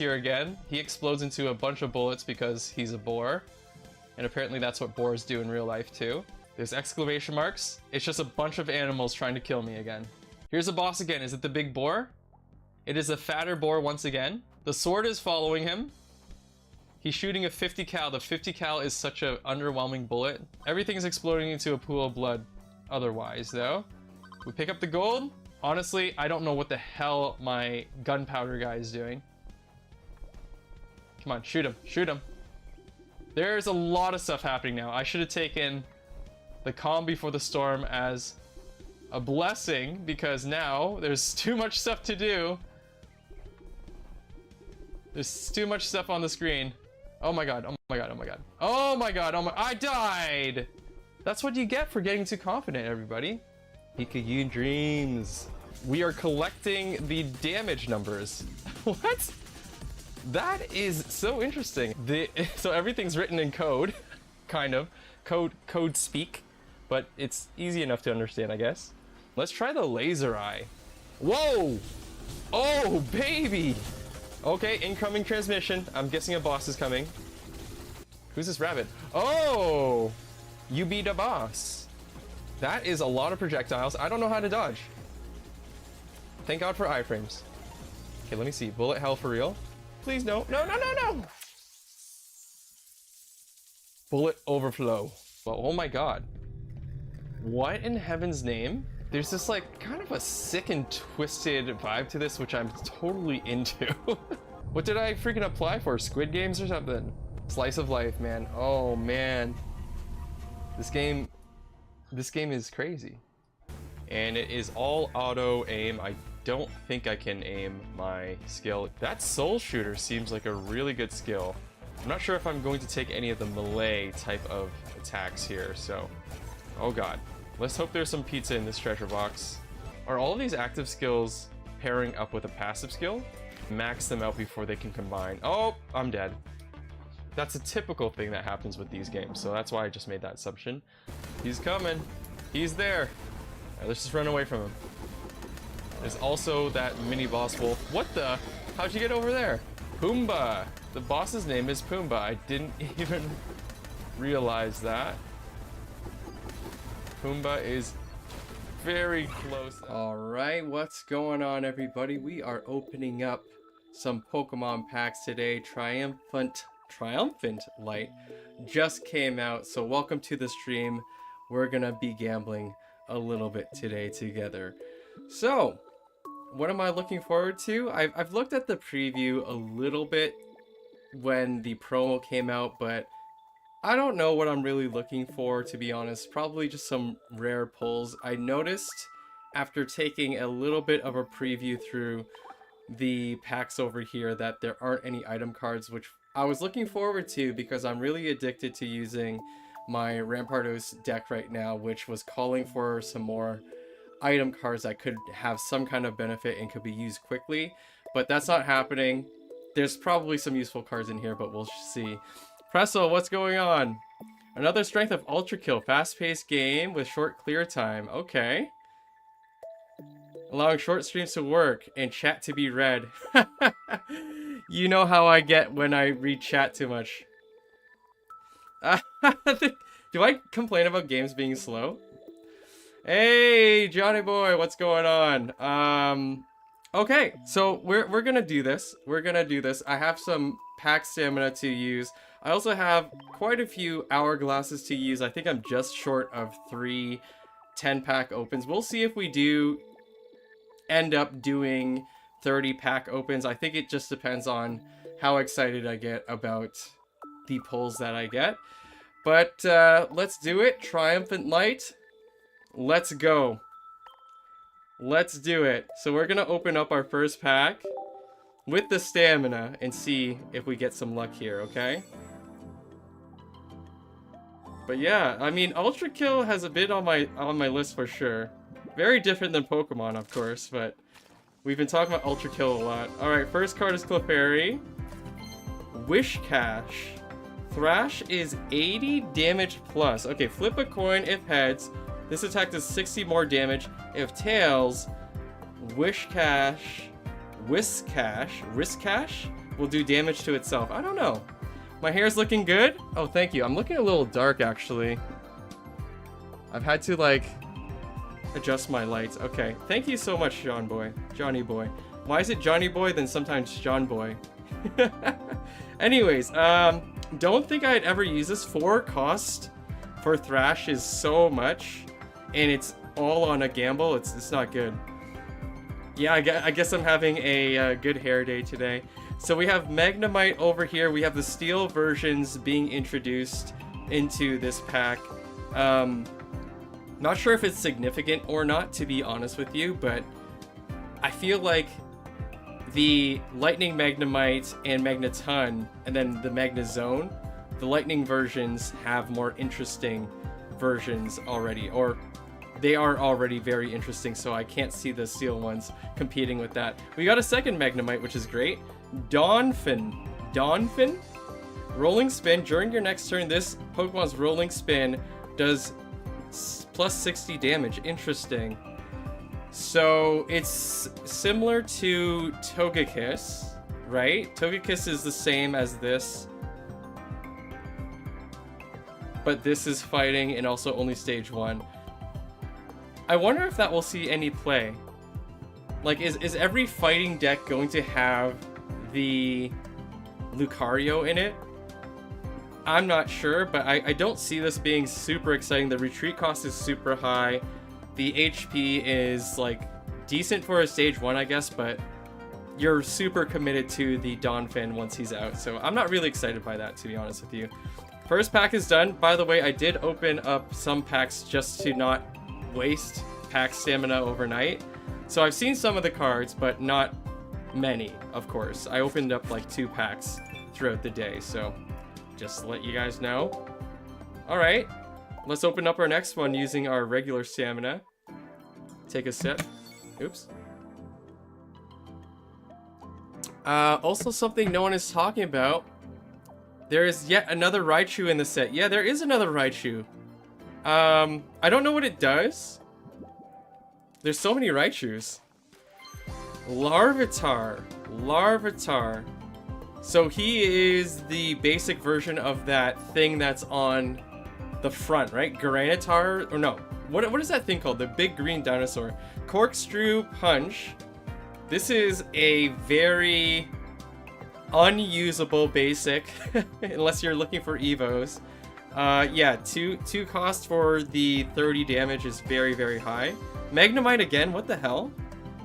here again. He explodes into a bunch of bullets because he's a boar. And apparently that's what boars do in real life too. There's exclamation marks. It's just a bunch of animals trying to kill me again. Here's a boss again. Is it the big boar? It is a fatter boar once again. The sword is following him. He's shooting a 50 cal. The 50 cal is such an underwhelming bullet. Everything is exploding into a pool of blood otherwise though. We pick up the gold. Honestly, I don't know what the hell my gunpowder guy is doing. Come on, shoot him, shoot him. There's a lot of stuff happening now. I should have taken the calm before the storm as a blessing because now there's too much stuff to do. There's too much stuff on the screen. Oh my god, oh my god, oh my god. Oh my god, oh my, I died! That's what you get for getting too confident, everybody. Pikachu dreams. We are collecting the damage numbers. What? That is so interesting. So everything's written in code, kind of. Code speak, but it's easy enough to understand, I guess. Let's try the laser eye. Whoa! Oh, baby! Okay, incoming transmission. I'm guessing a boss is coming. Who's this rabbit? Oh! You beat a boss. That is a lot of projectiles. I don't know how to dodge. Thank God for iframes. Okay, let me see. Bullet hell for real? Please no. No, no, no, no! Bullet overflow. Well, oh my god. What in heaven's name? There's this like kind of a sick and twisted vibe to this, which I'm totally into. What did I freaking apply for? Squid Games or something? Slice of life, man. Oh man. This game is crazy. And it is all auto aim. I don't think I can aim my skill. That soul shooter seems like a really good skill. I'm not sure if I'm going to take any of the melee type of attacks here, so. Oh god. Let's hope there's some pizza in this treasure box. Are all of these active skills pairing up with a passive skill? Max them out before they can combine. Oh, I'm dead. That's a typical thing that happens with these games, so that's why I just made that assumption. He's coming. He's there. All right, let's just run away from him. There's also that mini boss wolf. What the? How'd you get over there? Pumbaa. The boss's name is Pumbaa. I didn't even realize that. Pumbaa is very close. All right, what's going on, everybody? We are opening up some Pokemon packs today. Triumphant Light just came out, so welcome to the stream. We're gonna be gambling a little bit today together. So, what am I looking forward to? I've looked at the preview a little bit when the promo came out, but I don't know what I'm really looking for, to be honest. Probably just some rare pulls. I noticed after taking a little bit of a preview through the packs over here that there aren't any item cards, which I was looking forward to because I'm really addicted to using my Rampardos deck right now, which was calling for some more item cards that could have some kind of benefit and could be used quickly, but that's not happening. There's probably some useful cards in here, but we'll see. Presso, what's going on? Another strength of Ultra Kill, fast-paced game with short clear time. Okay. Allowing short streams to work and chat to be read. You know how I get when I read chat too much. Do I complain about games being slow? Hey, Johnny boy, what's going on? Okay, so we're gonna do this. We're gonna do this. I have some pack stamina to use. I also have quite a few hourglasses to use. I think I'm just short of 3 10-pack opens. We'll see if we do end up doing 30 pack opens. I think it just depends on how excited I get about the pulls that I get. But let's do it. Triumphant Light. Let's go. Let's do it. So we're gonna open up our first pack with the stamina and see if we get some luck here, okay? But yeah, I mean, Ultra Kill has a bit on my list for sure. Very different than Pokemon, of course, but we've been talking about Ultra Kill a lot. Alright, first card is Clefairy. Wish Cash. Thrash is 80 damage plus. Okay, flip a coin if heads. This attack does 60 more damage. If tails, Wish Cash, Whisk Cash will do damage to itself. I don't know. My hair's looking good. Oh, thank you. I'm looking a little dark, actually. I've had to, like, adjust my lights. Okay. Thank you so much, John Boy. Johnny Boy. Why is it Johnny Boy, then sometimes John Boy? Anyways, don't think I'd ever use this. 4 cost for Thrash is so much, and it's all on a gamble. It's not good. Yeah, I guess I'm having a good hair day today. So we have Magnemite over here. We have the steel versions being introduced into this pack. Not sure if it's significant or not, to be honest with you, but I feel like the Lightning Magnemite and Magneton, and then the Magnezone, the Lightning versions have more interesting versions already, or they are already very interesting, so I can't see the Steel ones competing with that. We got a second Magnemite, which is great. Donphin. Rolling Spin. During your next turn, this Pokemon's Rolling Spin does plus 60 damage. Interesting. So it's similar to Togekiss, right? Togekiss is the same as this, but this is fighting and also only stage 1. I wonder if that will see any play. Like, is every fighting deck going to have the Lucario in it? I'm not sure, but I don't see this being super exciting. The retreat cost is super high. The HP is, like, decent for a stage 1, I guess, but you're super committed to the Donphin once he's out. So I'm not really excited by that, to be honest with you. First pack is done. By the way, I did open up some packs just to not waste pack stamina overnight. So I've seen some of the cards, but not many, of course. I opened up like 2 packs throughout the day, so just to let you guys know. Alright, let's open up our next one using our regular stamina. Take a sip. Oops. Also something no one is talking about. There is yet another Raichu in the set. Yeah, there is another Raichu. I don't know what it does. There's so many Raichus. Larvitar. So he is the basic version of that thing that's on the front, right? Granitar, or no. What is that thing called? The big green dinosaur. Corkscrew Punch. This is a very unusable basic, unless you're looking for Evos. Yeah, two cost for the 30 damage is very, very high. Magnemite again, what the hell?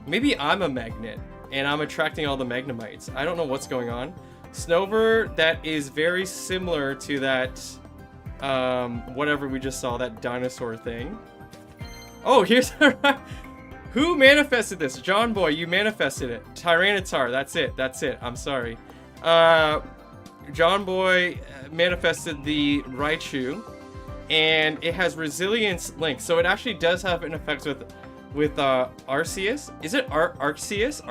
Maybe I'm a magnet, and I'm attracting all the Magnemites. I don't know what's going on. Snover, that is very similar to that, whatever we just saw, that dinosaur thing. Oh, here's who manifested this? John Boy, you manifested it. Tyranitar, that's it, I'm sorry. John Boy manifested the Raichu, and it has Resilience Link, so it actually does have an effect with Arceus. Is it Arceus?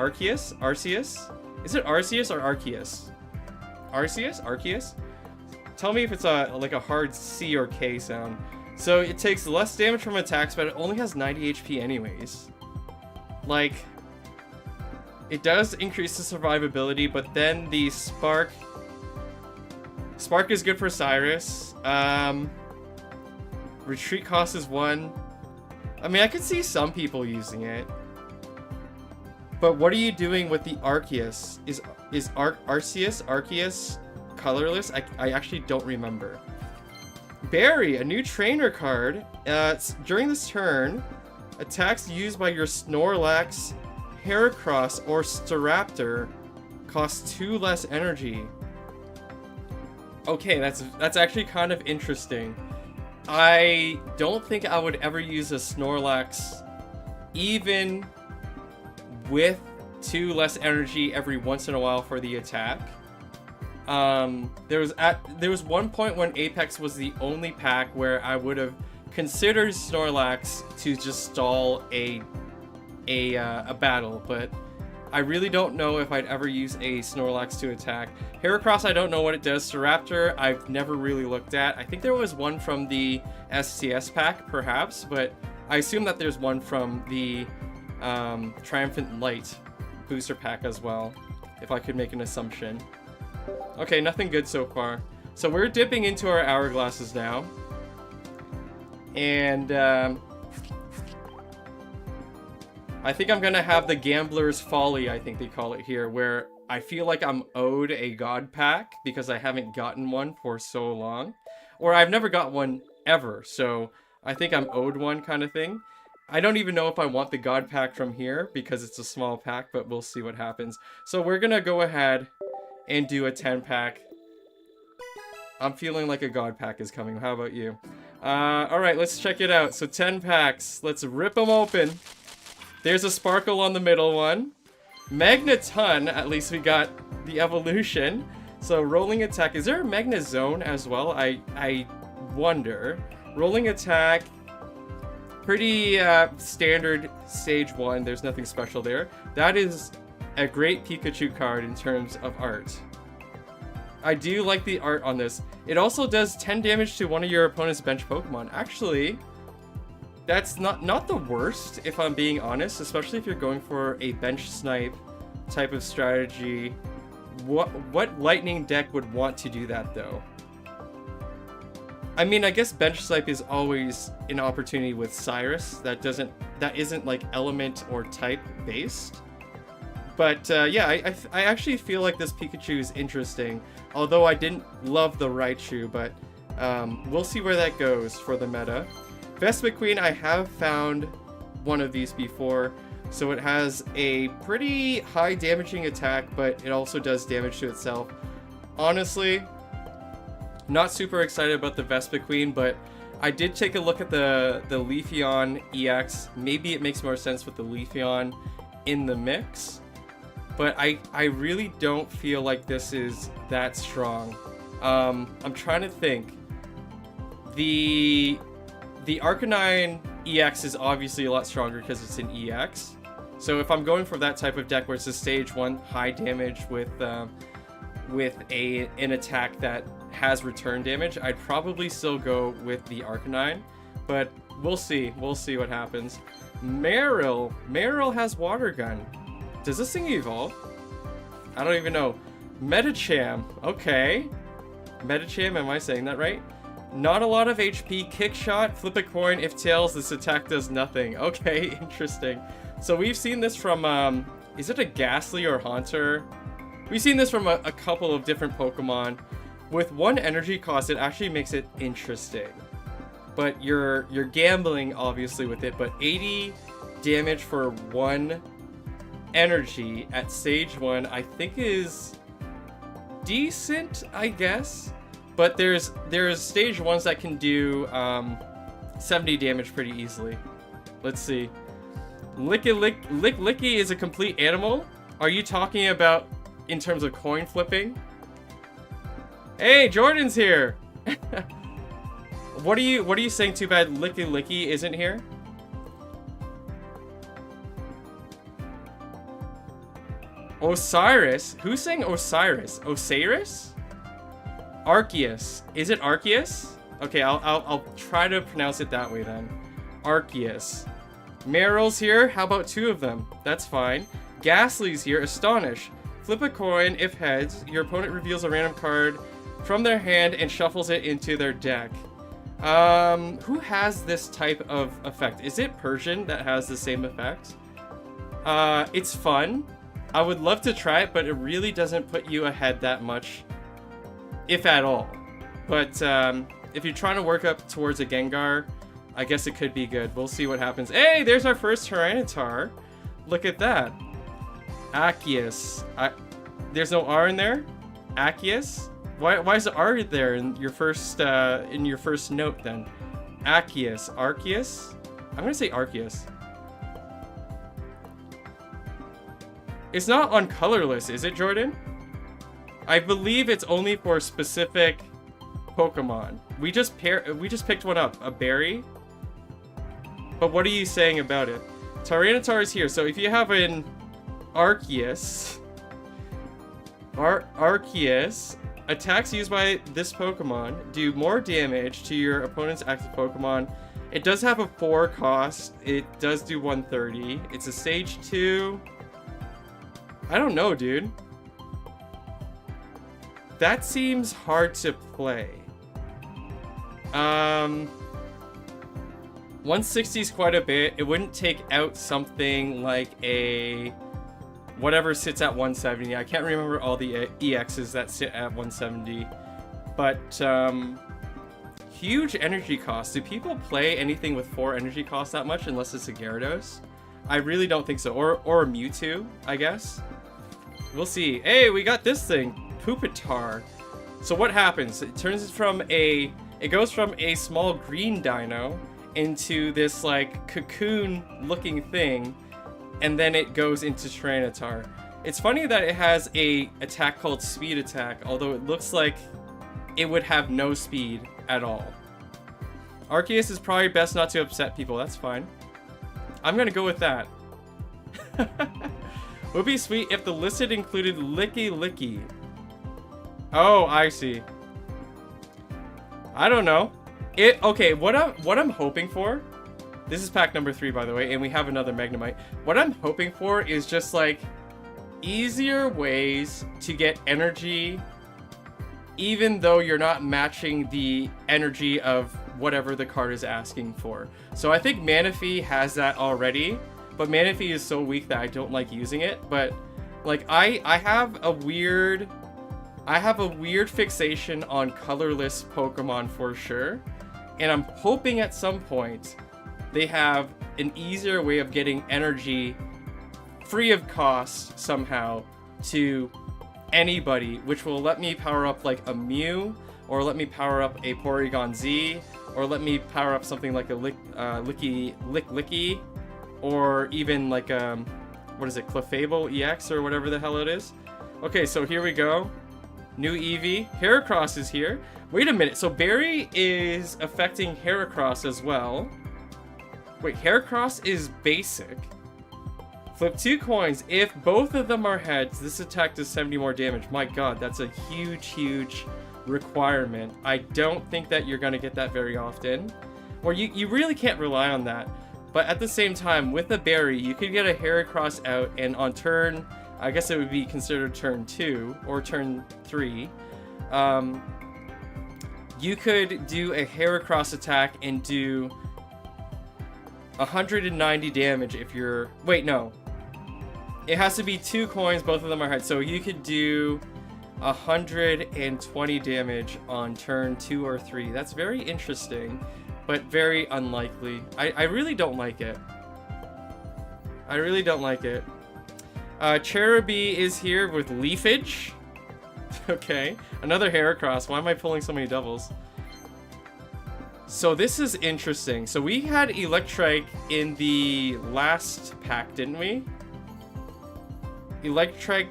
Is it Arceus or Arceus? Arceus? Tell me if it's like a hard C or K sound. So it takes less damage from attacks, but it only has 90 HP anyways. Like, it does increase the survivability, but then the Spark is good for Cyrus. Retreat cost is 1. I mean, I could see some people using it. But what are you doing with the Arceus? Is Arceus colorless? I actually don't remember. Barry, a new trainer card. During this turn, attacks used by your Snorlax, Heracross, or Staraptor cost 2 less energy. Okay, that's actually kind of interesting. I don't think I would ever use a Snorlax even with 2 less energy every once in a while for the attack. There was one point when Apex was the only pack where I would have considered Snorlax to just stall a battle, but I really don't know if I'd ever use a Snorlax to attack. Heracross, I don't know what it does. Staraptor, I've never really looked at. I think there was one from the STS pack, perhaps, but I assume that there's one from the Triumphant Light booster pack as well, if I could make an assumption. Okay, nothing good so far. So we're dipping into our hourglasses now. And I think I'm gonna have the Gambler's Folly, I think they call it here, where I feel like I'm owed a God Pack because I haven't gotten one for so long. Or I've never got one ever, so I think I'm owed one kind of thing. I don't even know if I want the God Pack from here because it's a small pack, but we'll see what happens. So we're gonna go ahead and do a 10 pack. I'm feeling like a God Pack is coming. How about you? Alright, let's check it out. So 10 packs. Let's rip them open. There's a Sparkle on the middle one. Magneton, at least we got the evolution. So rolling attack. Is there a Magnezone as well? I wonder. Rolling attack. Pretty standard stage 1. There's nothing special there. That is a great Pikachu card in terms of art. I do like the art on this. It also does 10 damage to one of your opponent's bench Pokemon. Actually, that's not the worst, if I'm being honest, especially if you're going for a bench snipe type of strategy. What lightning deck would want to do that, though? I mean, I guess bench snipe is always an opportunity with Cyrus. That isn't like element or type based. But yeah, I actually feel like this Pikachu is interesting. Although I didn't love the Raichu, but we'll see where that goes for the meta. Vespiquen, I have found one of these before. So it has a pretty high damaging attack, but it also does damage to itself. Honestly, not super excited about the Vespiquen, but I did take a look at the Leafeon EX. Maybe it makes more sense with the Leafeon in the mix. But I really don't feel like this is that strong. I'm trying to think. The Arcanine EX is obviously a lot stronger because it's an EX. So if I'm going for that type of deck where it's a stage 1 high damage with an attack that has return damage, I'd probably still go with the Arcanine. But we'll see. We'll see what happens. Marill has Water Gun. Does this thing evolve? I don't even know. Medicham. Okay. Medicham, am I saying that right? Not a lot of HP. Kick shot. Flip a coin. If tails, this attack does nothing. Okay, interesting. So we've seen this from, is it a Ghastly or Haunter? We've seen this from a couple of different Pokemon. With 1 energy cost, it actually makes it interesting. But you're gambling, obviously, with it. But 80 damage for 1 energy at stage 1, I think is decent, I guess. But there's stage 1s that can do 70 damage pretty easily. Let's see. Licky is a complete animal? Are you talking about in terms of coin flipping? Hey, Jordan's here! What are you saying? Too bad Licky isn't here? Osiris? Who's saying Osiris? Osiris? Arceus. Is it Arceus? Okay, I'll try to pronounce it that way then. Arceus. Marill's here. How about 2 of them? That's fine. Ghastly's here. Astonish. Flip a coin. If heads, your opponent reveals a random card from their hand and shuffles it into their deck. Who has this type of effect? Is it Persian that has the same effect? It's fun. I would love to try it, but it really doesn't put you ahead that much, if at all. But if you're trying to work up towards a Gengar, I guess it could be good. We'll see what happens. Hey, there's our first Tyranitar. Look at that. Arceus. There's no R in there? Arceus? Why is the R there in your first note then? Arceus. Arceus? I'm gonna say Arceus. It's not on colorless, is it, Jordan? I believe it's only for specific Pokemon. We just picked one up, a berry. But what are you saying about it? Tyranitar is here, so if you have an Arceus, attacks used by this Pokemon do more damage to your opponent's active Pokemon. It does have a 4 cost. It does do 130. It's a stage 2. I don't know, dude. that seems hard to play. 160 is quite a bit. It wouldn't take out something like a whatever sits at 170. I can't remember all the EXs that sit at 170, but huge energy cost. Do people play anything with 4 energy costs that much unless it's a Gyarados? I really don't think so. Or a Mewtwo, I guess. We'll see. Hey, we got this thing, Pupitar. So what happens? It goes from a small green dino into this like cocoon looking thing, and then it goes into Tyranitar. It's funny that it has a attack called Speed Attack, although it looks like it would have no speed at all. Arceus is probably best not to upset people. That's fine. I'm gonna go with that. Would be sweet if the listed included Licky Licky. Oh, I see. I don't know. Okay, what I'm hoping for, this is pack number 3 by the way, and we have another Magnemite. What I'm hoping for is just like easier ways to get energy even though you're not matching the energy of whatever the card is asking for. So I think Manaphy has that already, but Manaphy is so weak that I don't like using it. But like I have a weird fixation on colorless Pokemon for sure. And I'm hoping at some point they have an easier way of getting energy free of cost somehow to anybody, which will let me power up like a Mew, or let me power up a Porygon Z, or let me power up something like a Licky, or even like what is it, Clefable EX or whatever the hell it is. Okay, so here we go. New Eevee. Heracross is here. Wait a minute, so Berry is affecting Heracross as well. Wait, Heracross is basic. Flip 2 coins. If both of them are heads, this attack does 70 more damage. My god, that's a huge requirement. I don't think that you're going to get that very often. Or you really can't rely on that. But at the same time, with a Berry, you could get a Heracross out, and on turn, I guess it would be considered turn 2 or turn 3. You could do a Heracross attack and do 190 damage if you're... Wait, no. It has to be 2 coins, both of them are heads. So you could do 120 damage on turn 2 or 3. That's very interesting, but very unlikely. I really don't like it. I really don't like it. Cherubi is here with Leafage. Okay, another Heracross. Why am I pulling so many doubles? So this is interesting. So we had Electrike in the last pack, didn't we? Electrike,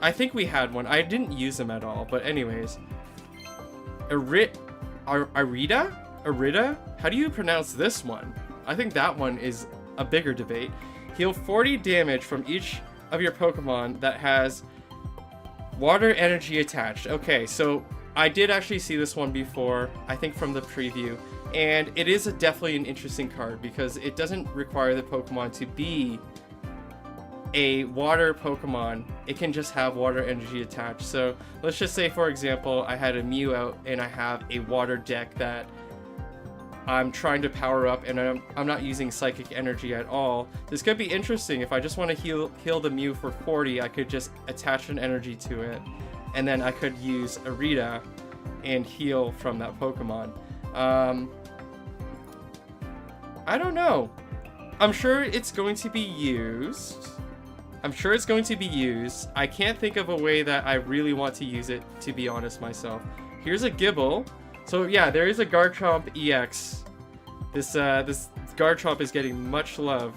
I think we had one. I didn't use them at all, but anyways. Arita? How do you pronounce this one? I think that one is a bigger debate. Heal 40 damage from each of your Pokemon that has water energy attached. Okay, so I did actually see this one before, I think from the preview, and it is definitely an interesting card because it doesn't require the Pokemon to be a water Pokemon. It can just have water energy attached. So let's just say, for example, I had a Mew out and I have a water deck that I'm trying to power up, and I'm not using psychic energy at all. This could be interesting. If I just want to heal the Mew for 40, I could just attach an energy to it, and then I could use Arita and heal from that Pokemon. I don't know. I'm sure it's going to be used. I can't think of a way that I really want to use it, to be honest myself. Here's a Gibble. So yeah, there is a Garchomp EX. This Garchomp is getting much love.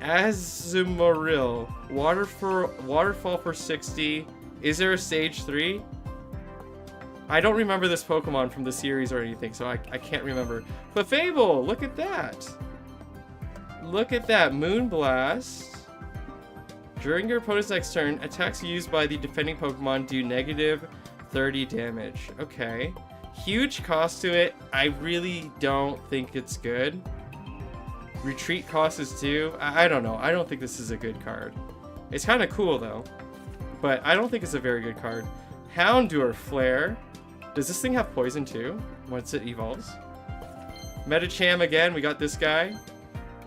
Azumarill. Waterfall for 60. Is there a stage 3? I don't remember this Pokemon from the series or anything, so I can't remember. Clefable, look at that. Look at that. Moonblast. During your opponent's next turn, attacks used by the defending Pokemon do negative 30 damage. Okay. Huge cost to it. I really don't think it's good. Retreat cost is 2. I don't know. I don't think this is a good card. It's kind of cool though, but I don't think it's a very good card. Houndour Flare. Does this thing have poison too once it evolves? Metacham again, we got this guy.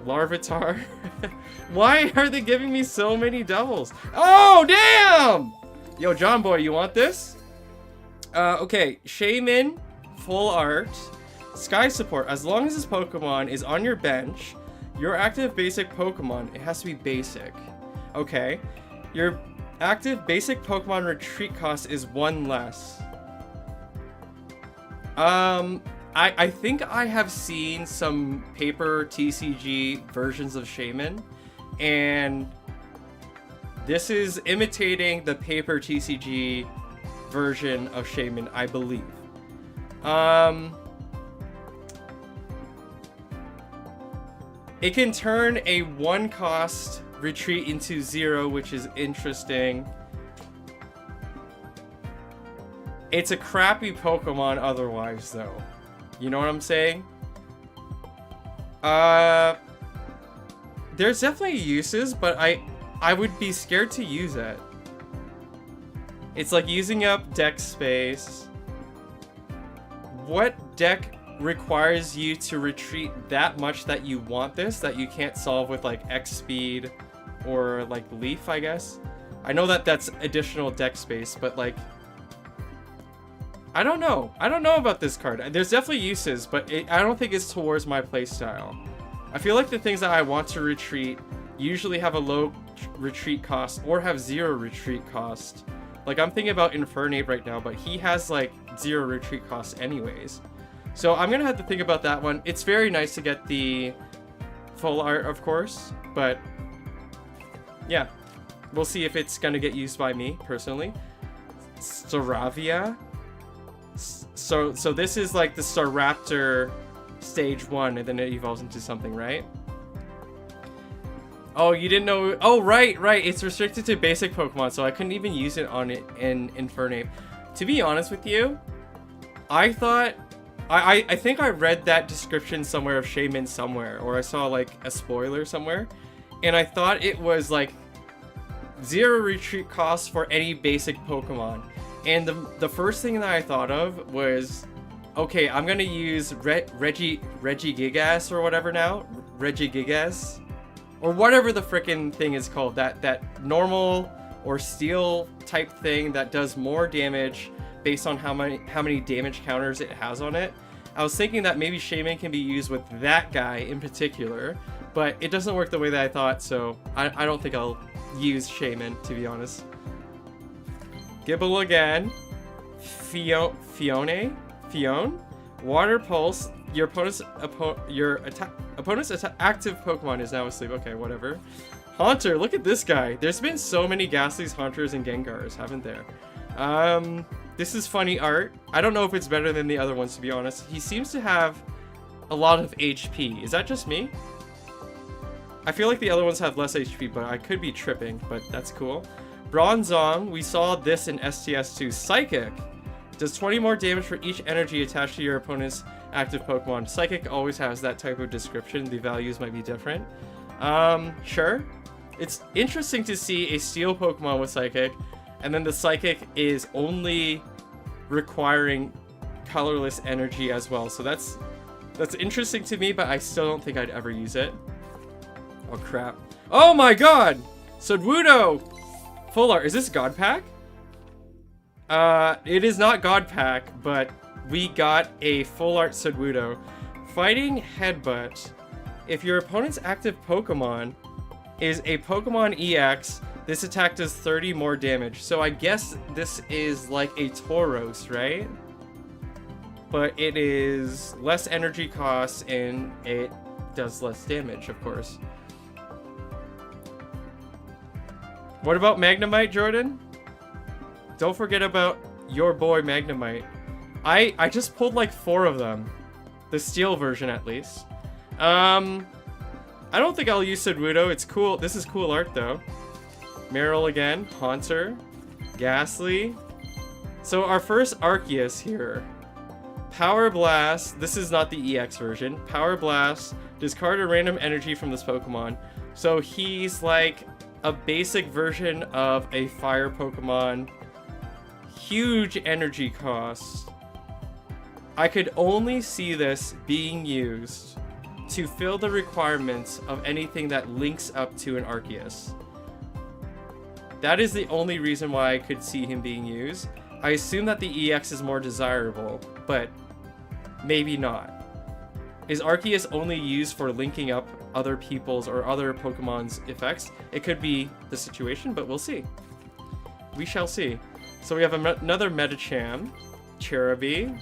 Larvitar. Why are they giving me so many doubles? Oh, damn! Yo, John Boy, you want this? Okay, Shaman, full art. Sky support. As long as this Pokemon is on your bench, your active basic Pokemon, it has to be basic. Okay. Your active basic Pokemon retreat cost is 1 less. I think I have seen some paper TCG versions of Shaman, and this is imitating the paper TCG version of Shaman, I believe. It can turn a 1 cost retreat into 0, which is interesting. It's a crappy Pokemon otherwise, though. You know what I'm saying? There's definitely uses, but I would be scared to use it. It's like using up deck space. What deck requires you to retreat that much that you want this, that you can't solve with like X speed or like Leaf, I guess? I know that that's additional deck space, but like, I don't know. I don't know about this card. There's definitely uses, but I don't think it's towards my playstyle. I feel like the things that I want to retreat usually have a low retreat cost or have 0 retreat cost. Like, I'm thinking about Infernape right now, but he has like 0 retreat cost anyways. So I'm gonna have to think about that one. It's very nice to get the full art, of course, but yeah, we'll see if it's gonna get used by me personally. Staravia. So this is like the Staraptor stage 1, and then it evolves into something, right? Oh, you didn't know? Oh, right. It's restricted to basic Pokemon, so I couldn't even use it on it in Infernape. To be honest with you, I thought I think I read that description somewhere of Shaman somewhere, or I saw like a spoiler somewhere, and I thought it was like 0 retreat cost for any basic Pokemon. And the first thing that I thought of was, okay, I'm gonna use Regigigas or whatever now, Regigigas, or whatever the frickin' thing is called, that normal or steel type thing that does more damage based on how many damage counters it has on it. I was thinking that maybe Shaman can be used with that guy in particular, but it doesn't work the way that I thought, so I don't think I'll use Shaman, to be honest. Gibble again. Fione? Water Pulse. Your opponent's active Pokemon is now asleep. Okay, whatever. Haunter, look at this guy. There's been so many Ghastlies, Haunters, and Gengars, haven't there? This is funny art. I don't know if it's better than the other ones, to be honest. He seems to have a lot of HP. Is that just me? I feel like the other ones have less HP, but I could be tripping, but that's cool. Bronzong, we saw this in STS2. Psychic does 20 more damage for each energy attached to your opponent's active Pokemon. Psychic always has that type of description. The values might be different. Sure. It's interesting to see a Steel Pokemon with Psychic, and then the Psychic is only requiring colorless energy as well. So that's interesting to me, but I still don't think I'd ever use it. Oh crap. Oh my god! Sudowoodo! Full art. Is this God Pack? It is not God Pack, but we got a full art Sudowoodo. Fighting Headbutt. If your opponent's active Pokemon is a Pokemon EX, this attack does 30 more damage. So I guess this is like a Tauros, right? But it is less energy cost and it does less damage, of course. What about Magnemite, Jordan? Don't forget about your boy Magnemite. I just pulled like 4 of them. The steel version, at least. I don't think I'll use Sudowoodo. It's cool. This is cool art, though. Marill again. Haunter. Ghastly. So our first Arceus here. Power Blast. This is not the EX version. Power Blast. Discard a random energy from this Pokemon. So he's like a basic version of a fire Pokemon. huge energy cost. I could only see this being used to fill the requirements of anything that links up to an Arceus. That is the only reason why I could see him being used. I assume that the EX is more desirable, but maybe not. Is Arceus only used for linking up other people's or other Pokemon's effects? It could be the situation, but we'll see. We shall see. So we have another Medicham, Cherubi,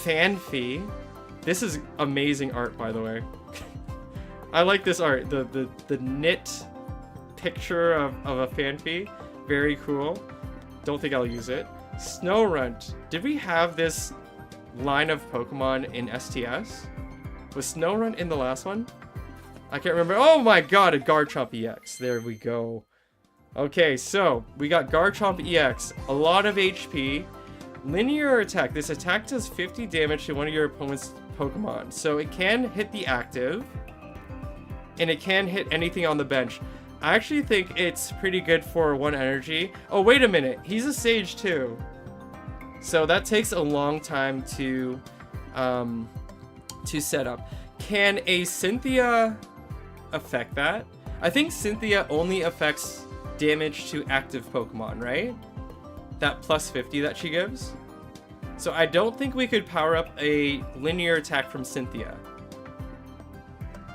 Fanfi. This is amazing art, by the way. I like this art. The knit picture of a Fanfi. Very cool. Don't think I'll use it. Snorunt. Did we have this line of Pokemon in STS? Was Snorunt in the last one? I can't remember. Oh my god, a Garchomp EX. There we go. Okay, so we got Garchomp EX. A lot of HP. Linear attack. This attack does 50 damage to one of your opponent's Pokemon. So it can hit the active. And it can hit anything on the bench. I actually think it's pretty good for 1 energy. Oh, wait a minute. He's a Sage too. So that takes a long time to set up. Can a Cynthia affect that? I think Cynthia only affects damage to active Pokemon, right? That plus 50 that she gives. So I don't think we could power up a linear attack from Cynthia.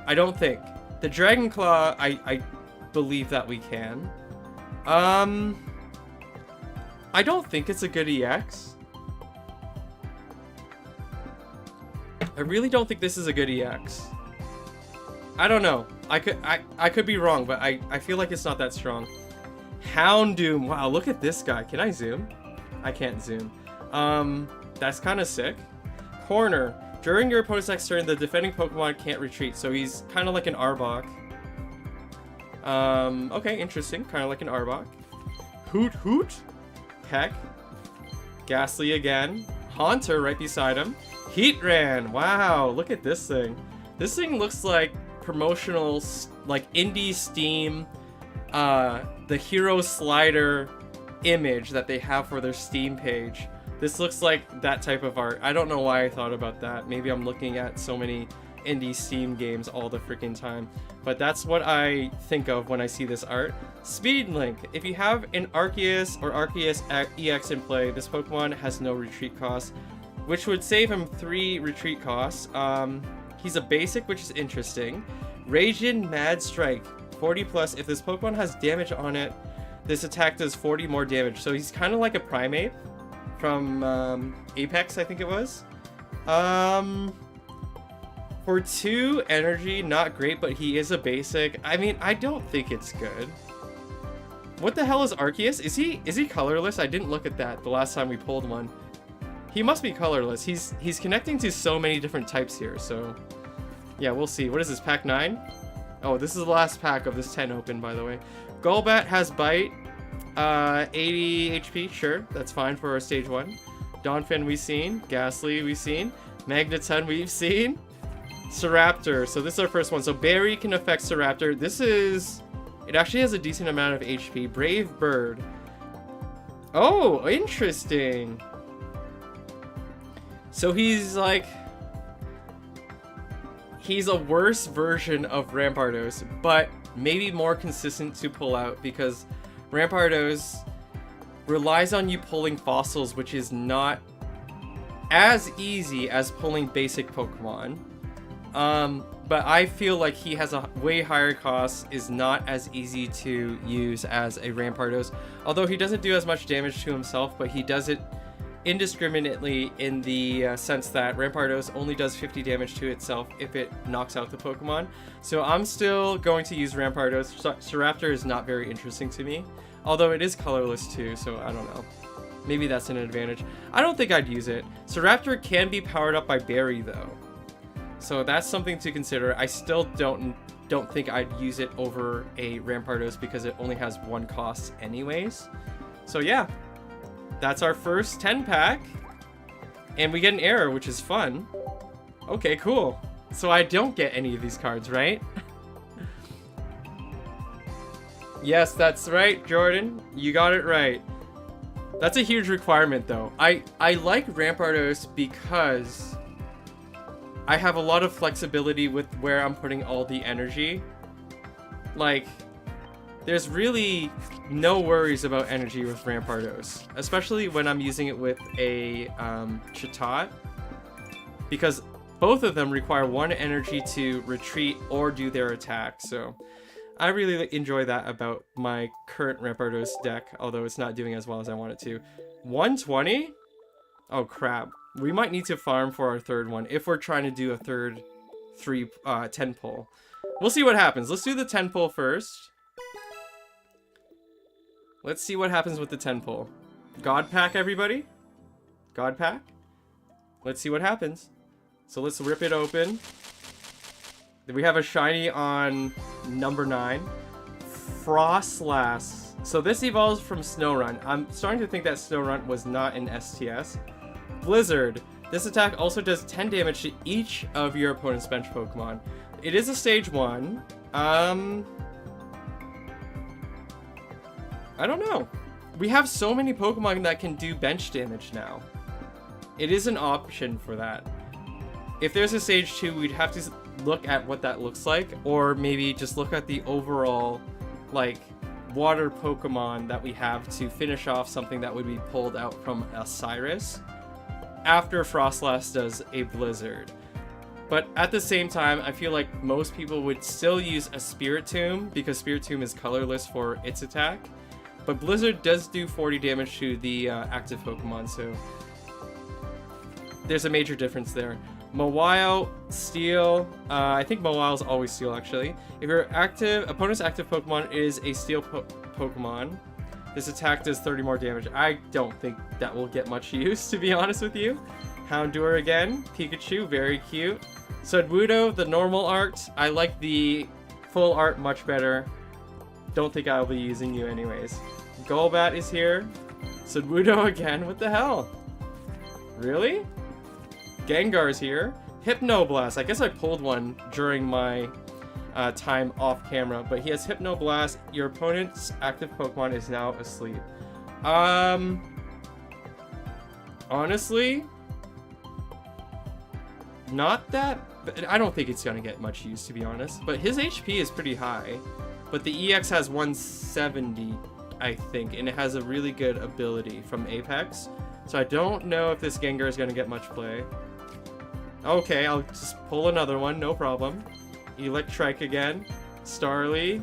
I don't think. The Dragon Claw, I believe that we can. I don't think it's a good EX. I really don't think this is a good EX. I don't know. I could be wrong, but I feel like it's not that strong. Houndoom. Wow, look at this guy. Can I zoom? I can't zoom. That's kind of sick. Corner. During your opponent's next turn, the defending Pokemon can't retreat, so he's kind of like an Arbok. Okay, interesting. Kind of like an Arbok. Hoot. Peck. Ghastly again. Haunter right beside him. Heatran. Wow, look at this thing. This thing looks like promotional, like indie Steam, the Hero Slider image that they have for their Steam page. This looks like that type of art. I don't know why I thought about that. Maybe I'm looking at so many indie Steam games all the freaking time. But that's what I think of when I see this art. Speed Link. If you have an Arceus or Arceus EX in play, this Pokemon has no retreat cost, which would save him 3 retreat costs. He's a basic, which is interesting. Raging Mad Strike. 40 plus. If this Pokemon has damage on it, this attack does 40 more damage. So he's kind of like a Primeape from Apex, I think it was. For 2 energy, not great, but he is a basic. I mean, I don't think it's good. What the hell is Arceus? Is he colorless? I didn't look at that the last time we pulled one. He must be colorless. He's connecting to so many different types here, so yeah, we'll see. What is this, pack 9? Oh, this is the last pack of this 10 open, by the way. Golbat has Bite. 80 HP, sure, that's fine for our stage 1. Donphin we've seen. Ghastly we've seen. Magneton we've seen. Staraptor, so this is our first one. So Berry can affect Staraptor. It actually has a decent amount of HP. Brave Bird. Oh, interesting. So he's a worse version of Rampardos, but maybe more consistent to pull out because Rampardos relies on you pulling fossils, which is not as easy as pulling basic Pokemon. But I feel like he has a way higher cost, is not as easy to use as a Rampardos. Although he doesn't do as much damage to himself, but he does it indiscriminately in the sense that Rampardos only does 50 damage to itself if it knocks out the Pokemon. So I'm still going to use Rampardos. Staraptor is not very interesting to me, although it is colorless too, so I don't know. Maybe that's an advantage. I don't think I'd use it. Staraptor can be powered up by Berry though, so that's something to consider. I still don't think I'd use it over a Rampardos because it only has 1 cost anyways. So yeah. That's our first 10 pack. And we get an error, which is fun. Okay, cool. So I don't get any of these cards, right? Yes, that's right, Jordan. You got it right. That's a huge requirement, though. I like Rampardos because I have a lot of flexibility with where I'm putting all the energy. Like, there's really no worries about energy with Rampardos, especially when I'm using it with a Chatot, because both of them require 1 energy to retreat or do their attack. So I really enjoy that about my current Rampardos deck, although it's not doing as well as I want it to. 120? Oh crap. We might need to farm for our third one if we're trying to do a third 10 pull. We'll see what happens. Let's do the 10 pull first. Let's see what happens with the 10 pull. God pack, everybody. God pack. Let's see what happens. So let's rip it open. We have a shiny on number 9. Frostlass. So this evolves from Snowrun. I'm starting to think that Snowrun was not an STS. Blizzard. This attack also does 10 damage to each of your opponent's bench Pokemon. It is a stage 1. I don't know. We have so many Pokemon that can do bench damage now. It is an option for that. If there's a stage 2, we'd have to look at what that looks like, or maybe just look at the overall, like, water Pokemon that we have to finish off something that would be pulled out from a Cyrus after Frostlass does a Blizzard. But at the same time, I feel like most people would still use a Spiritomb because Spiritomb is colorless for its attack. But Blizzard does do 40 damage to the active Pokemon, so there's a major difference there. Mawile, Steel. I think Mawile is always Steel, actually. If your opponent's active Pokemon is a Steel Pokemon, this attack does 30 more damage. I don't think that will get much use, to be honest with you. Houndour again. Pikachu, very cute. Sudowoodo, the normal art. I like the full art much better. Don't think I'll be using you anyways. Golbat is here. Sudowoodo again. What the hell? Really? Gengar's here. Hypnoblast. I guess I pulled one during my time off camera, but he has Hypnoblast. Your opponent's active Pokemon is now asleep. Honestly, not that. I don't think it's gonna get much use, to be honest. But his HP is pretty high. But the EX has 170, I think, and it has a really good ability from Apex. So I don't know if this Gengar is gonna get much play. Okay, I'll just pull another one, no problem. Electrike again. Starly.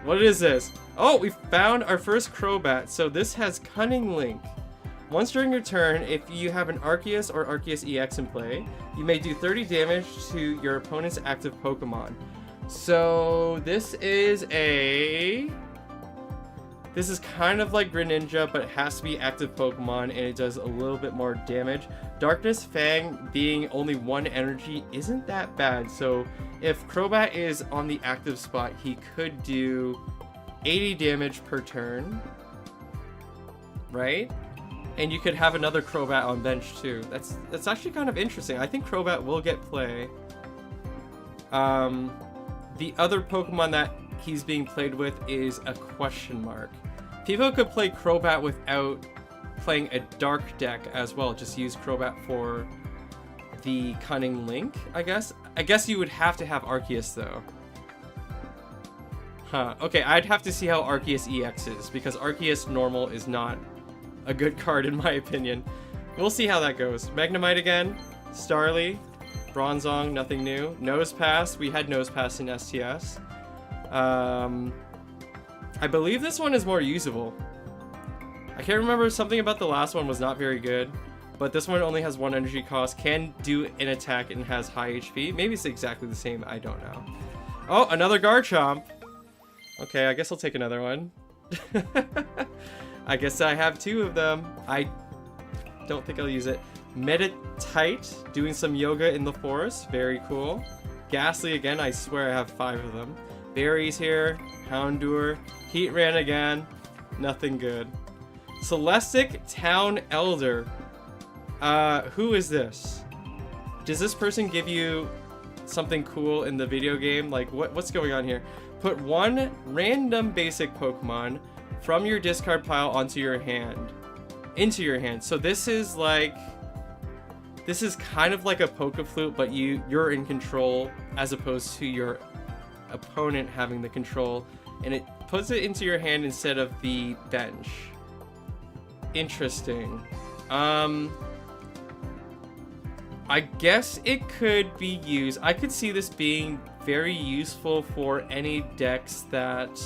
What is this? Oh, we found our first Crobat. So this has Cunning Link. Once during your turn, if you have an Arceus or Arceus EX in play, you may do 30 damage to your opponent's active Pokemon. So this is kind of like Greninja, but it has to be active Pokemon, and it does a little bit more damage. Darkness Fang being only 1 energy isn't that bad. So if Crobat is on the active spot, he could do 80 damage per turn, right? And you could have another Crobat on bench too. That's actually kind of interesting. I think Crobat will get play. The other Pokemon that he's being played with is a question mark. People could play Crobat without playing a dark deck as well. Just use Crobat for the Cunning Link, I guess. I guess you would have to have Arceus though. Huh. Okay, I'd have to see how Arceus EX is, because Arceus normal is not a good card in my opinion. We'll see how that goes. Magnemite again. Starly. Bronzong, nothing new. Nosepass. We had Nosepass in STS. I believe this one is more usable. I can't remember, something about the last one was not very good, but this one only has 1 energy cost, can do an attack, and has high HP. Maybe it's exactly the same, I don't know. Oh, another Garchomp. Okay, I guess I'll take another one. I guess I have 2 of them. I don't think I'll use it. Meditite, doing some yoga in the forest. Very cool. Ghastly again, I swear I have 5 of them. Berries here. Houndour. Heatran again. Nothing good. Celestic Town Elder. Who is this? Does this person give you something cool in the video game? Like, what's going on here? Put 1 random basic Pokemon from your discard pile onto your hand. into your hand. So this is kind of like a Pokeflute, but you're in control as opposed to your opponent having the control, and it puts it into your hand instead of the bench. Interesting. I guess it could be used. I could see this being very useful for any decks that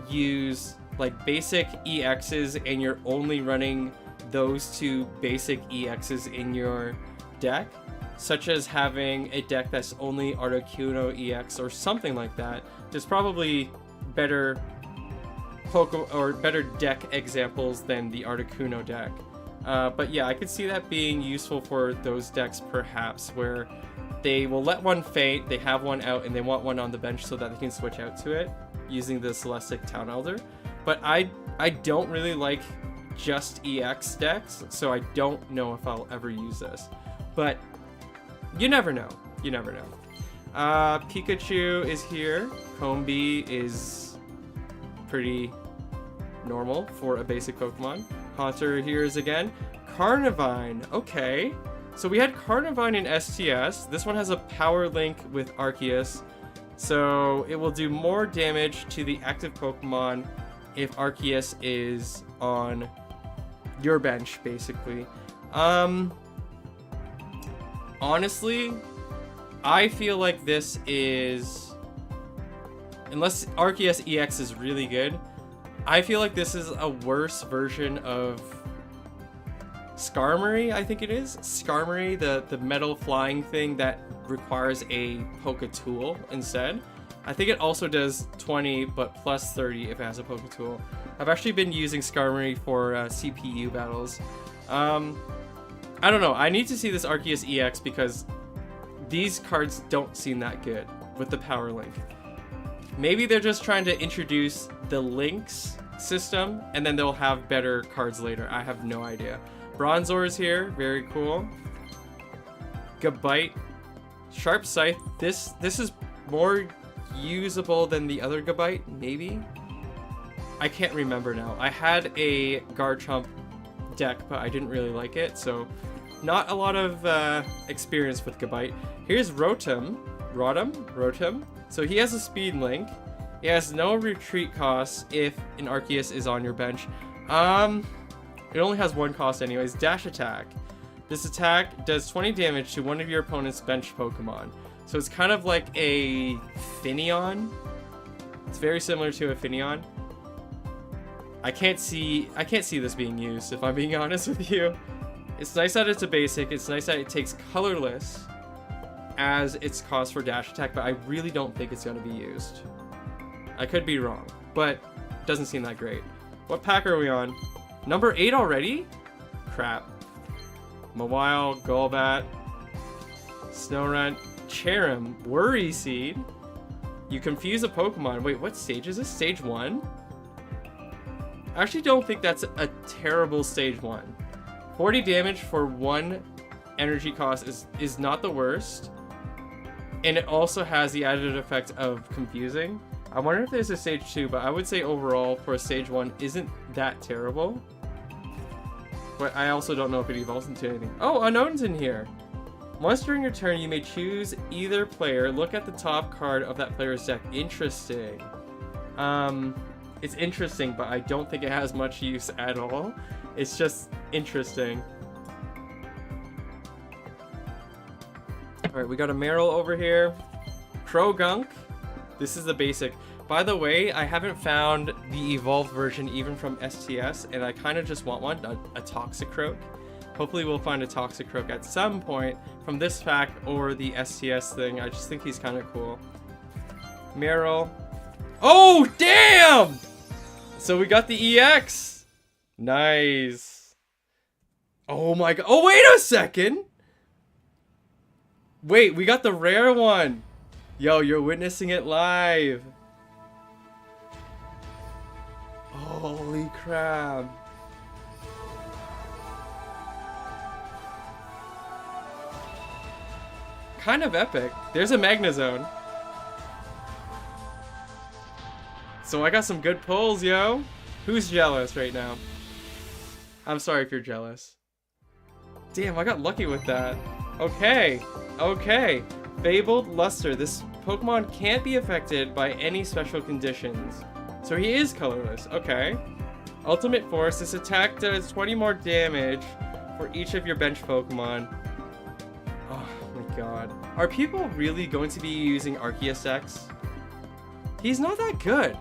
use like basic EXs and you're only running those two basic EXs in your deck, such as having a deck that's only Articuno EX or something like that. There's probably better better deck examples than the Articuno deck. But yeah, I could see that being useful for those decks perhaps, where they will let one faint, they have one out, and they want one on the bench so that they can switch out to it using the Celestic Town Elder. But I don't really like just EX decks, so I don't know if I'll ever use this. But you never know. You never know. Pikachu is here. Combee is pretty normal for a basic Pokemon. Haunter here is again. Carnivine. Okay. So we had Carnivine in STS. This one has a power link with Arceus. So it will do more damage to the active Pokemon if Arceus is on your bench, basically. Honestly, I feel like this is... Unless Arceus EX is really good, I feel like this is a worse version of Skarmory, I think it is. Skarmory, the metal flying thing that requires a Poketool instead. I think it also does 20, but plus 30 if it has a Poketool. I've actually been using Skarmory for CPU battles. I don't know. I need to see this Arceus EX because these cards don't seem that good with the power link. Maybe they're just trying to introduce the links system and then they'll have better cards later. I have no idea. Bronzor is here. Very cool. Gabite. Sharp Scythe. This is more usable than the other Gabite, maybe? I can't remember now. I had a Garchomp deck, but I didn't really like it, so not a lot of experience with Gabite. Here's Rotom. So he has a speed link. He has no retreat costs if an Arceus is on your bench. It only has one cost anyways. Dash attack. This attack does 20 damage to one of your opponent's bench Pokemon. So it's kind of like a Finneon. It's very similar to a Finneon. I can't see this being used, if I'm being honest with you. It's nice that it's a basic. It's nice that it takes colorless as its cost for dash attack, but I really don't think it's going to be used. I could be wrong, but it doesn't seem that great. What pack are we on? Number 8 already? Crap. Mawile, Golbat, Snorunt, Cherrim, Worry Seed. You confuse a Pokemon. Wait, what stage is this? Stage 1? I actually don't think that's a terrible stage 1. 40 damage for 1 energy cost is not the worst. And it also has the added effect of confusing. I wonder if there's a stage 2, but I would say overall for a stage 1 isn't that terrible. But I also don't know if it evolves into anything. Oh, Unknown's in here. Once during your turn, you may choose either player. Look at the top card of that player's deck. Interesting. It's interesting, but I don't think it has much use at all. It's just interesting. Alright, we got a Marill over here. Krogunk. This is the basic. By the way, I haven't found the evolved version even from STS, and I kind of just want one, a Toxicroak. Hopefully we'll find a Toxicroak at some point from this pack or the STS thing. I just think he's kind of cool. Marill. Oh, damn! So we got the EX. Nice. Oh my god. Oh, wait a second. Wait, we got the rare one. Yo, you're witnessing it live. Holy crap. Kind of epic. There's a Magnezone. So I got some good pulls, yo. Who's jealous right now? I'm sorry if you're jealous. Damn, I got lucky with that. Okay, okay. Fabled Luster. This Pokemon can't be affected by any special conditions. So he is colorless. Okay. Ultimate Force. This attack does 20 more damage for each of your bench Pokemon. Oh my god. Are people really going to be using Arceus X? He's not that good.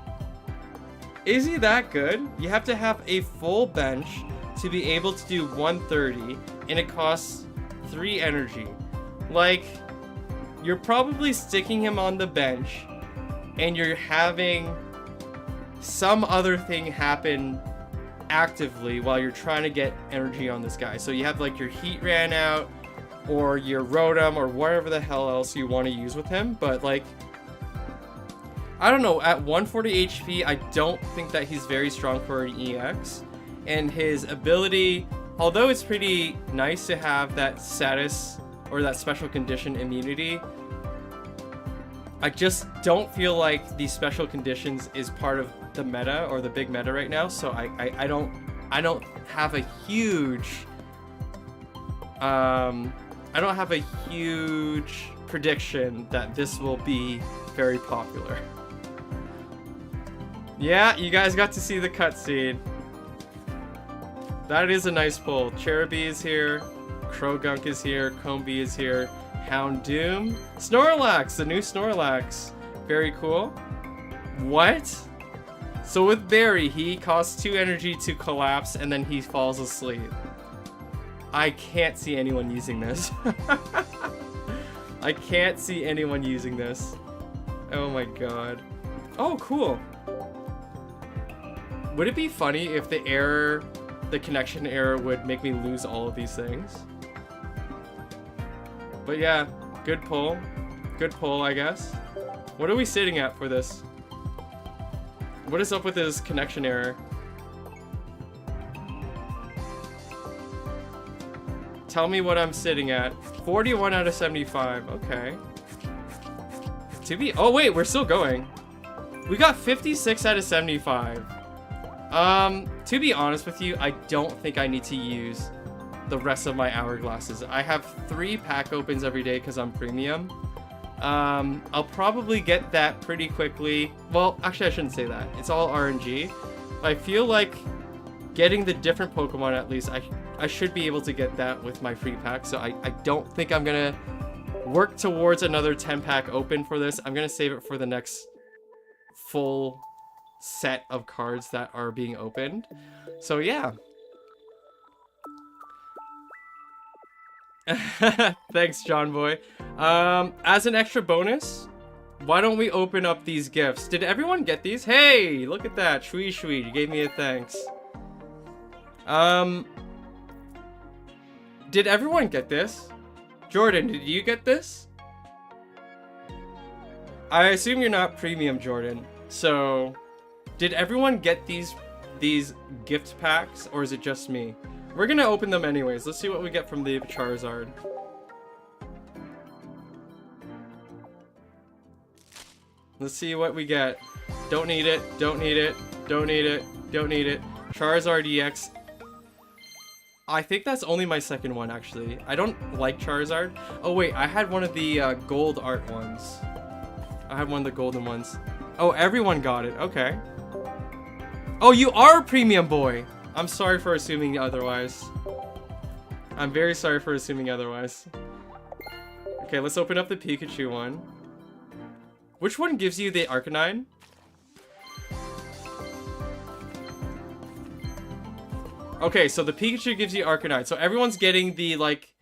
Is he that good? You have to have a full bench to be able to do 130, and it costs 3 energy. Like, you're probably sticking him on the bench, and you're having some other thing happen actively while you're trying to get energy on this guy. So you have like your heat ran out, or your Rotom, or whatever the hell else you want to use with him, but like, I don't know, at 140 HP, I don't think that he's very strong for an EX. And his ability, although it's pretty nice to have that status or that special condition immunity, I just don't feel like the special conditions is part of the meta or the big meta right now. So I don't have a huge prediction that this will be very popular. Yeah, you guys got to see the cutscene. That is a nice pull. Cherubi is here, Krogunk is here, Combee is here, Houndoom, Snorlax, the new Snorlax. Very cool. What? So with Barry, he costs 2 energy to collapse and then he falls asleep. I can't see anyone using this. I can't see anyone using this. Oh my god. Oh, cool. Would it be funny if the connection error would make me lose all of these things? But yeah, good pull. Good pull, I guess. What are we sitting at for this? What is up with this connection error? Tell me what I'm sitting at. 41 out of 75. Okay. Oh wait, we're still going. We got 56 out of 75. To be honest with you, I don't think I need to use the rest of my hourglasses. I have 3 pack opens every day because I'm premium. I'll probably get that pretty quickly. Well, actually I shouldn't say that. It's all RNG. But I feel like getting the different Pokemon, at least, I should be able to get that with my free pack. So I don't think I'm gonna work towards another 10 pack open for this. I'm gonna save it for the next full set of cards that are being opened. So yeah. Thanks, John Boy. As an extra bonus, why don't we open up these gifts? Did everyone get these? Hey, look at that. Shui Shui, you gave me a thanks. Did everyone get this? Jordan, did you get this? I assume you're not premium, Jordan. So, did everyone get these gift packs, or is it just me? We're gonna open them anyways. Let's see what we get from the Charizard. Let's see what we get. Don't need it, don't need it, don't need it, don't need it. Charizard EX. I think that's only my second one, actually. I don't like Charizard. Oh wait, I had one of the gold art ones. I had one of the golden ones. Oh, everyone got it. Okay. Oh, you are a premium boy. I'm sorry for assuming otherwise. I'm very sorry for assuming otherwise. Okay, let's open up the Pikachu one. Which one gives you the Arcanine? Okay, so the Pikachu gives you Arcanine. So everyone's getting the, like,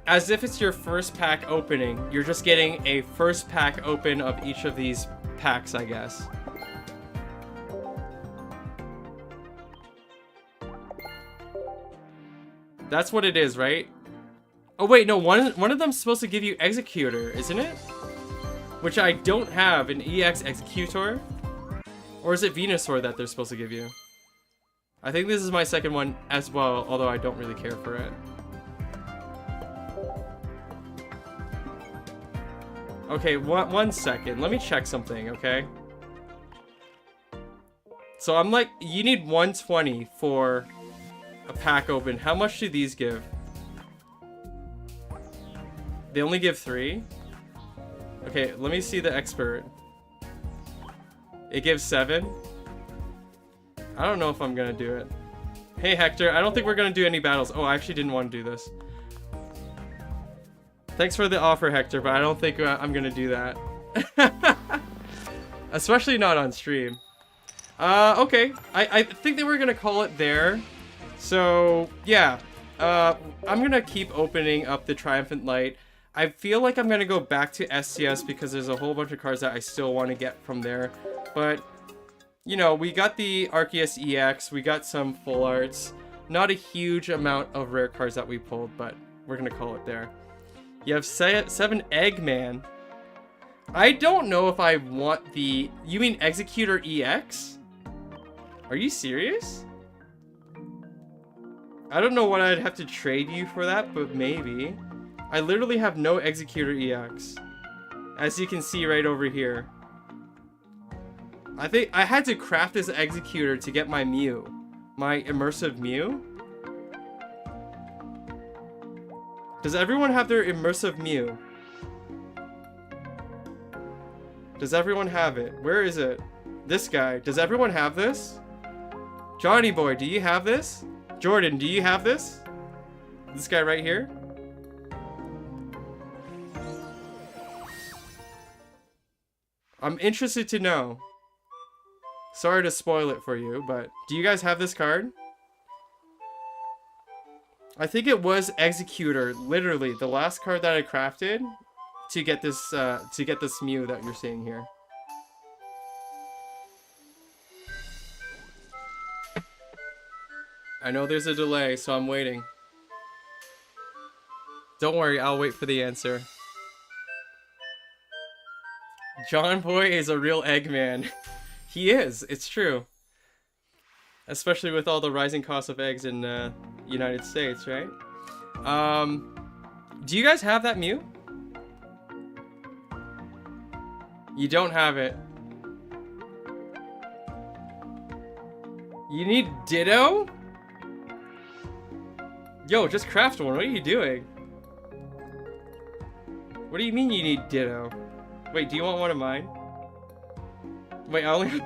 as if it's your first pack opening. You're just getting a first pack open of each of these packs, I guess. That's what it is, right? Oh wait, no, one of them's supposed to give you Executor, isn't it? Which I don't have, an EX Executor. Or is it Venusaur that they're supposed to give you? I think this is my second one as well, although I don't really care for it. Okay, one second. Let me check something, okay? So I'm like, you need 120 for a pack open. How much do these give? They only give 3? Okay, let me see the expert. It gives 7? I don't know if I'm gonna do it. Hey Hector, I don't think we're gonna do any battles. Oh, I actually didn't want to do this. Thanks for the offer, Hector, but I don't think I'm gonna do that. Especially not on stream. Okay. I think they were gonna call it there. So, yeah. I'm gonna keep opening up the Triumphant Light. I feel like I'm gonna go back to STS because there's a whole bunch of cards that I still want to get from there. But, you know, we got the Arceus EX, we got some full arts. Not a huge amount of rare cards that we pulled, but we're gonna call it there. You have 7 Eggman. I don't know if I want the... You mean Executor EX? Are you serious? I don't know what I'd have to trade you for that, but maybe. I literally have no Executor EX. As you can see right over here. I think I had to craft this Executor to get my Mew. My Immersive Mew? Does everyone have their Immersive Mew? Does everyone have it? Where is it? This guy. Does everyone have this? Johnny boy, do you have this? Jordan, do you have this? This guy right here? I'm interested to know. Sorry to spoil it for you, but do you guys have this card? I think it was Executor, literally the last card that I crafted to get this Mew that you're seeing here. I know there's a delay, so I'm waiting. Don't worry, I'll wait for the answer. John Boy is a real Eggman. He is, it's true. Especially with all the rising cost of eggs in United States, right? Do you guys have that Mew? You don't have it. You need Ditto? Yo, just craft one. What are you doing? What do you mean you need Ditto? Wait, do you want one of mine? Wait, I only...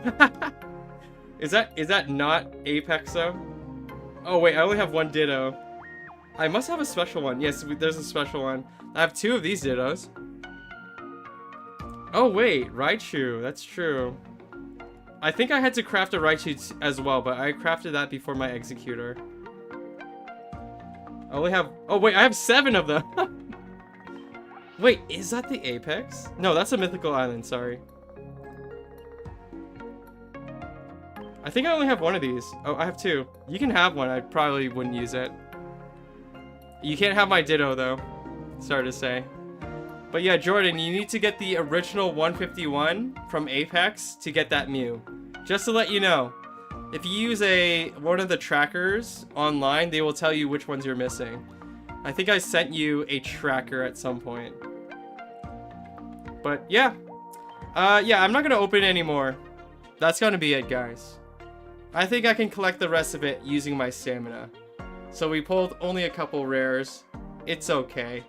Is that not Apex though? Oh wait, I only have 1 Ditto. I must have a special one. Yes, there's a special one. I have 2 of these Dittos. Oh wait, Raichu, that's true. I think I had to craft a Raichu as well, but I crafted that before my Executor. I only have... Oh wait, I have 7 of them! Wait, is that the Apex? No, that's a Mythical Island, sorry. I think I only have 1 of these. Oh, I have 2. You can have one, I probably wouldn't use it. You can't have my Ditto though. Sorry to say. But yeah, Jordan, you need to get the original 151 from Apex to get that Mew. Just to let you know, if you use one of the trackers online, they will tell you which ones you're missing. I think I sent you a tracker at some point. But yeah. Yeah, I'm not gonna open it anymore. That's gonna be it, guys. I think I can collect the rest of it using my stamina. So we pulled only a couple rares. It's okay.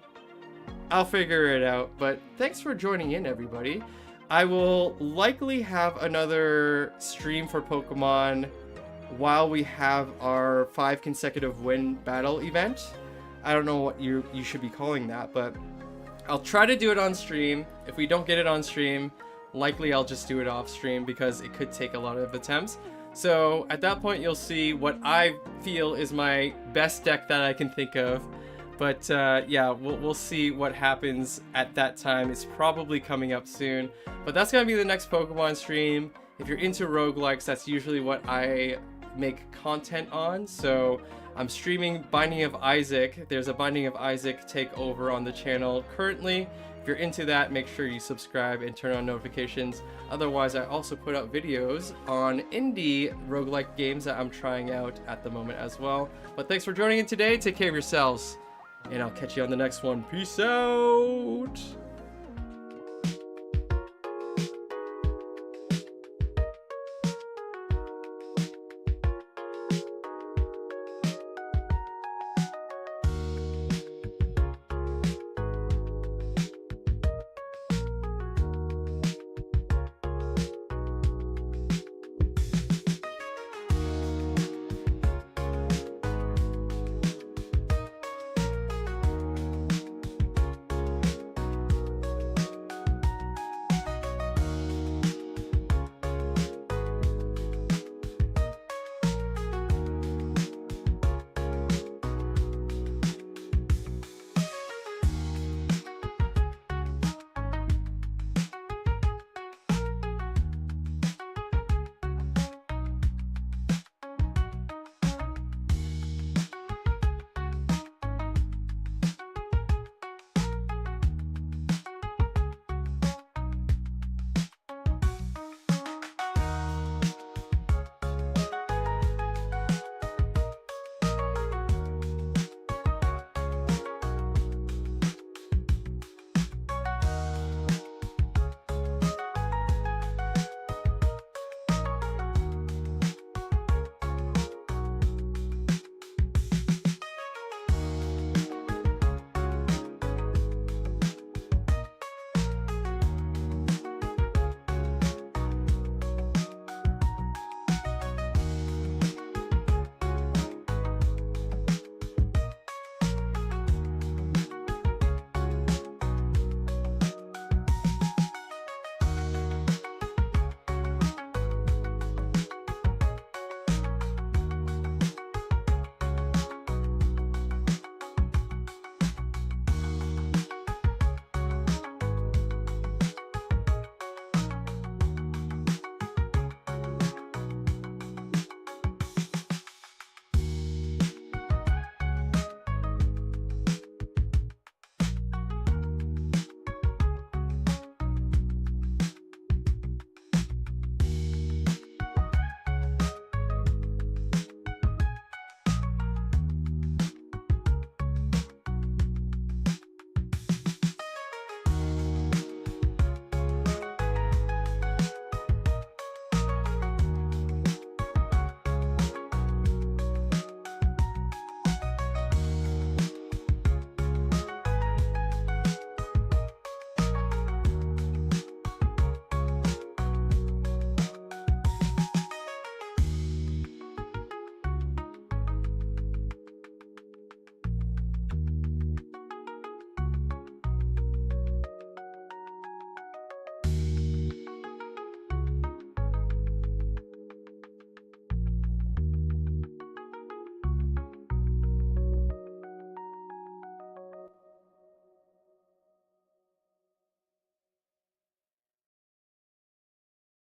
I'll figure it out, but thanks for joining in, everybody. I will likely have another stream for Pokemon while we have our 5 consecutive win battle event. I don't know what you should be calling that, but I'll try to do it on stream. If we don't get it on stream, likely I'll just do it off stream because it could take a lot of attempts. So at that point, you'll see what I feel is my best deck that I can think of. But yeah, we'll see what happens at that time. It's probably coming up soon. But that's going to be the next Pokemon stream. If you're into roguelikes, that's usually what I make content on. So I'm streaming Binding of Isaac. There's a Binding of Isaac takeover on the channel currently. If you're into that, make sure you subscribe and turn on notifications. Otherwise, I also put out videos on indie roguelike games that I'm trying out at the moment as well. But thanks for joining in today. Take care of yourselves. And I'll catch you on the next one. Peace out!